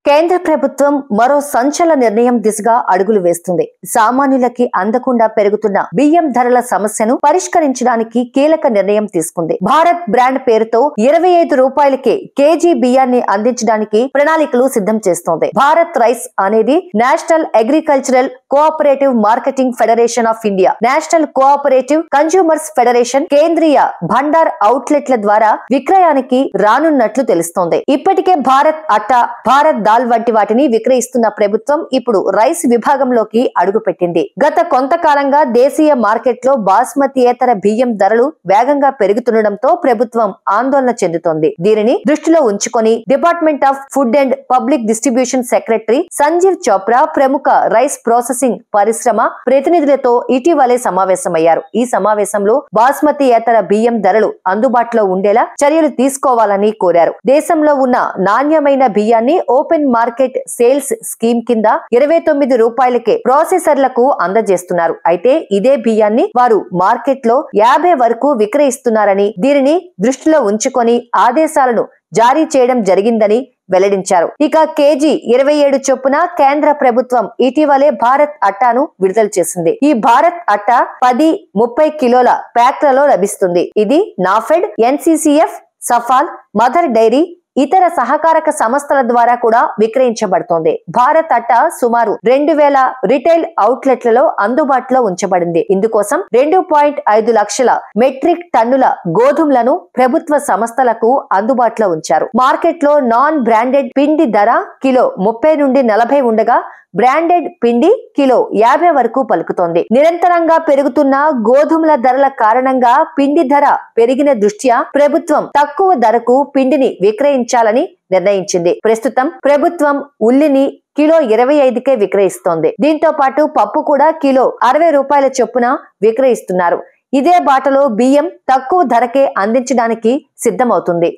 కేంద్ర ప్రభుత్వం మరో సంచలన నిర్ణయం దిశగా అడుగులు వేస్తుంది. సామాన్యులకి అందకుండా పెరుగుతున్న బియ్యం ధరల సమస్యను పరిష్కరించడానికి కీలక నిర్ణయం తీసుకుంది. భారత్ బ్రాండ్ పేరుతో 25 రూపాయలకే కేజీ బియ్యాన్ని అందించడానికి ప్రణాళికలు సిద్ధం చేస్తోంది. భారత్ రైస్ అనేది national agricultural cooperative marketing federation of India, national cooperative consumers federation కేంద్రీయ భండార్ అవుట్లెట్ల ద్వారా విక్రయానికి రానున్నట్లు తెలుస్తోంది. ఇప్పటికే భారత్ అట్టా, భారత్ దాల్ వంటి వాటిని విక్రయిస్తున్న ప్రభుత్వం ఇప్పుడు రైస్ విభాగంలోకి అడుగుపెట్టింది. గత కొంతకాలంగా దేశీయ మార్కెట్లో బాస్మతియేతర బియ్యం ధరలు వేగంగా పెరుగుతుండటంతో ప్రభుత్వం ఆందోళన చెందుతోంది. దీనిని దృష్టిలో ఉంచుకొని department of food and public distribution secretary Sanjeev Chopra ప్రముఖ రైస్ ప్రాసెసింగ్ పరిశ్రమ ప్రతినిధులతో ఇటీవలే సమావేశమయ్యారు. ఈ సమావేశంలో బాస్మతియేతర బియ్యం ధరలు అందుబాటులో ఉండేలా చర్యలు తీసుకోవాలని కోరారు. దేశంలో ఉన్న నాణ్యమైన బియ్యాన్ని ఓపెన్ మార్కెట్ సేల్స్ స్కీమ్ కింద 29 రూపాయలకే ప్రాసెసర్లకు అందజేస్తున్నారు. అయితే ఇదే బియ్యాన్ని వారు మార్కెట్ లో 50 వరకు విక్రయిస్తున్నారని, దీనిని దృష్టిలో ఉంచుకొని ఆదేశాలను జారీ చేయడం జరిగిందని వెల్లడించారు. ఇక కేజీ 27 చొప్పున కేంద్ర ప్రభుత్వం ఇటీవలే భారత్ అట్టాను విడుదల చేసింది. ఈ భారత్ అట్టా 10-30 కిలోల ప్యాక్లలో లభిస్తుంది. ఇది NAFED, NCCF, Safal, Mother Dairy, ఇతర సహకారక సంస్థల ద్వారా కూడా విక్రయించబడుతోంది. భారత్ అట్టా సుమారు 2000 రిటైల్ అవుట్లెట్లలో అందుబాటులో ఉంచబడింది. ఇందుకోసం 2.5 లక్షల మెట్రిక్ టన్నుల గోధుమలను ప్రభుత్వ సంస్థలకు అందుబాటులో ఉంచారు. మార్కెట్ లో నాన్ బ్రాండెడ్ పిండి ధర కిలో 30 నుండి 40 ఉండగా బ్రాండెడ్ పిండి కిలో 50 వరకు పలుకుతోంది. నిరంతరంగా పెరుగుతున్న గోధుమల ధరల కారణంగా పిండి ధర పెరిగిన దృష్ట్యా ప్రభుత్వం తక్కువ ధరకు పిండిని విక్రయించాలని నిర్ణయించింది. ప్రస్తుతం ప్రభుత్వం ఉల్లిని కిలో 25కే విక్రయిస్తోంది. దీంతో పాటు పప్పు కూడా కిలో 60 రూపాయల చొప్పున విక్రయిస్తున్నారు. ఇదే బాటలో బియ్యం తక్కువ ధరకే అందించడానికి సిద్ధమవుతుంది.